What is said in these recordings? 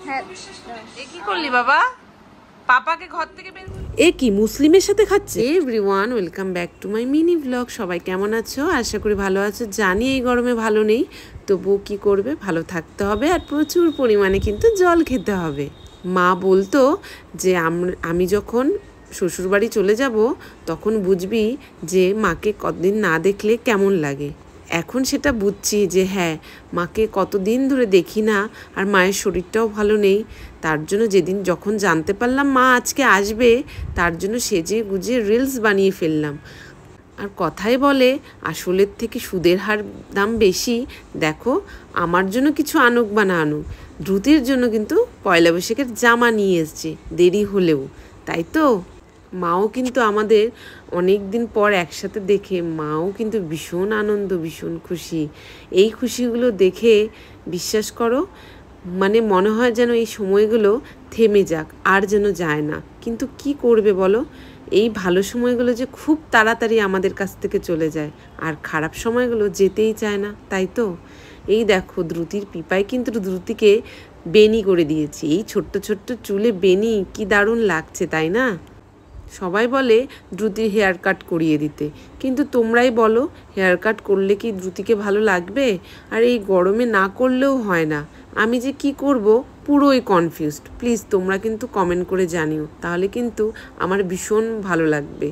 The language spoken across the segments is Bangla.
এ কি করলি বাবা? পাপাকে ঘর থেকে বের এ কি মুসলিমের সাথে খাচ্ছে? Everyone, welcome back to my mini blog. সবাই কেমন আছো? আশা করি ভালো আছো। জানি এই গরমে ভালো নেই, তবুও কি করবে, ভালো থাকতে হবে আর প্রচুর পরিমাণে কিন্তু জল খেতে হবে। মা বলতো যে আমি যখন শ্বশুরবাড়ি চলে যাব তখন বুঝবি যে মাকে কতদিন না দেখলে কেমন লাগে। এখন সেটা বুঝছি যে হ্যাঁ, মাকে কতদিন ধরে দেখি না আর মায়ের শরীরটাও ভালো নেই। তার জন্য যখন জানতে পারলাম মা আজকে আসবে, তার জন্য সেজে গুজে রিলস বানিয়ে ফেললাম। আর কথাই বলে আসলের থেকে সুদের হার দাম বেশি। দেখো, আমার জন্য কিছু আনুক বা না আনুক, দ্রুতির জন্য কিন্তু পয়লা বৈশাখের জামা নিয়ে এসছে, দেরি হলেও, তাই তো? মাও কিন্তু আমাদের অনেক দিন পর একসাথে দেখে মাও কিন্তু ভীষণ আনন্দ, ভীষণ খুশি। এই খুশিগুলো দেখে বিশ্বাস করো, মানে মনে হয় যেন এই সময়গুলো থেমে যাক, আর যেন যায় না। কিন্তু কি করবে বলো, এই ভালো সময়গুলো যে খুব তাড়াতাড়ি আমাদের কাছ থেকে চলে যায়, আর খারাপ সময়গুলো যেতেই চায় না, তাই তো? এই দেখো, দ্রুতির পিপায় কিন্তু দ্রুতিকে বেনি করে দিয়েছি। এই ছোট্ট ছোট্ট চুলে বেনি কি দারুণ লাগছে, তাই না? সবাই বলে দ্রুতির হেয়ার কাট করিয়ে দিতে, কিন্তু তোমরাই বলো হেয়ার কাট করলে কি দ্রুতিকে ভালো লাগবে? আর এই গরমে না করলেও হয় না। আমি যে কি করব পুরোই কনফিউজড। প্লিজ তোমরা কিন্তু কমেন্ট করে জানিও, তাহলে কিন্তু আমার ভীষণ ভালো লাগবে।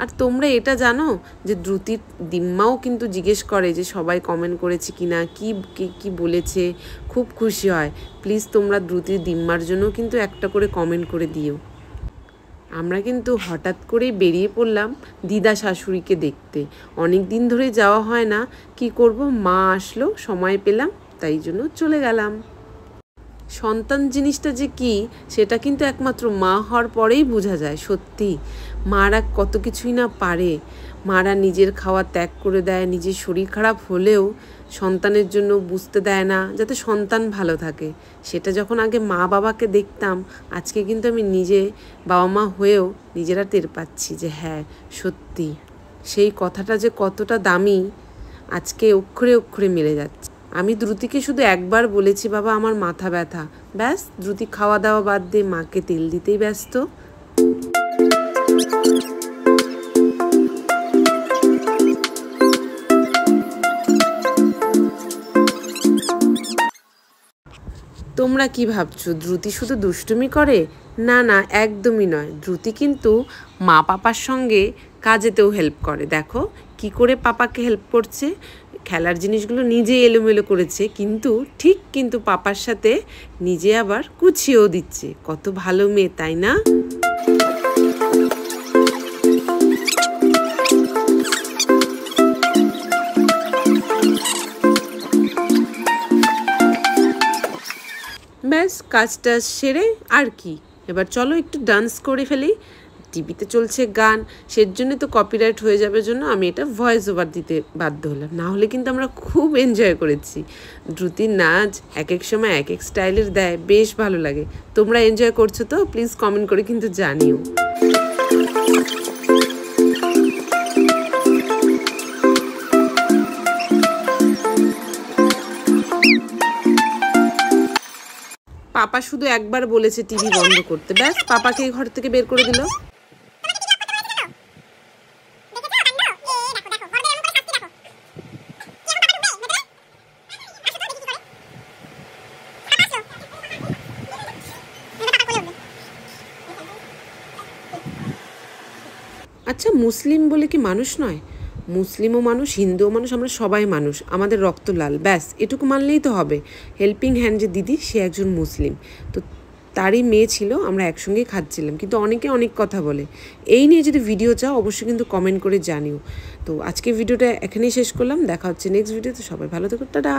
আর তোমরা এটা জানো যে দ্রুতির দিম্মাও কিন্তু জিজ্ঞেস করে যে সবাই কমেন্ট করেছে কিনা, কি বলেছে, খুব খুশি হয়। প্লিজ তোমরা দ্রুতির দিম্মার জন্য কিন্তু একটা করে কমেন্ট করে দিও। আমরা কিন্তু হঠাৎ করেই বেরিয়ে পড়লাম দিদা শাশুড়িকে দেখতে। অনেক দিন ধরে যাওয়া হয় না, কি করব, মা আসলো, সময় পেলাম, তাই জন্য চলে গেলাম। সন্তান জিনিসটা যে কি, সেটা কিন্তু একমাত্র মা হওয়ার পরেই বোঝা যায়। সত্যি মারা কত কিছুই না পারে। মারা নিজের খাওয়া ত্যাগ করে দেয়, নিজের শরীর খারাপ হলেও সন্তানের জন্য বুঝতে দেয় না, যাতে সন্তান ভালো থাকে। সেটা যখন আগে মা বাবাকে দেখতাম, আজকে কিন্তু আমি নিজে বাবা মা হয়েও নিজেরা টের পাচ্ছি যে হ্যাঁ সত্যি সেই কথাটা যে কতটা দামি, আজকে অক্ষরে অক্ষরে মিলে যাচ্ছে। আমি দ্রুতিকে শুধু একবার বলেছি, বাবা আমার মাথা ব্যথা, ব্যাস দ্রুতি খাওয়া দাওয়া বাদ দিয়ে মাকে তেল দিতেই ব্যস্ত। তোমরা কি ভাবছো দ্রুতি শুধু দুষ্টুমি করে? না না, একদমই নয়। দ্রুতি কিন্তু মা পাপার সঙ্গে কাজেতেও হেল্প করে। দেখো কি করে পাপাকে হেল্প করছে, খেলার জিনিসগুলো নিজে এলোমেলো করেছে, কিন্তু পাপার সাথে নিজে আবার গুছিয়েও দিচ্ছে। কত ভালো মেয়ে, তাই না? ব্যাস কাজটা সেরে আর কি, এবার চলো একটু ডান্স করে ফেলি। টিভিতে চলছে গান, সেজন্য তো কপিরাইট হয়ে যাবে, জন্য আমি এটা ভয়েস ওভার দিতে বাধ্য হলাম। না হলে কিন্তু আমরা খুব এনজয় করেছি। দ্রুতির নাচ এক এক সময় এক এক স্টাইলের দেয়, বেশ ভালো লাগে। তোমরা এনজয় করছো তো? প্লিজ কমেন্ট করে কিন্তু জানিও। পাপা শুধু একবার বলেছে টিভি বন্ধ করতে, ব্যাস পাপাকে ঘর থেকে বের করে দিল। আচ্ছা, মুসলিম বলে কি মানুষ নয়? মুসলিমও মানুষ, হিন্দুও মানুষ, আমরা সবাই মানুষ, আমাদের রক্ত লাল, ব্যাস এটুকু মানলেই তো হবে। হেল্পিং হ্যান্ড যে দিদি, সে একজন মুসলিম, তো তারই মেয়ে ছিল, আমরা একসঙ্গেই খাচ্ছিলাম। কিন্তু অনেকে অনেক কথা বলে। এই নিয়ে যদি ভিডিও চাও অবশ্যই কিন্তু কমেন্ট করে জানিও। তো আজকে ভিডিওটা এখানেই শেষ করলাম, দেখা হচ্ছে নেক্সট ভিডিওতে। সবাই ভালো থেকো, টাটা।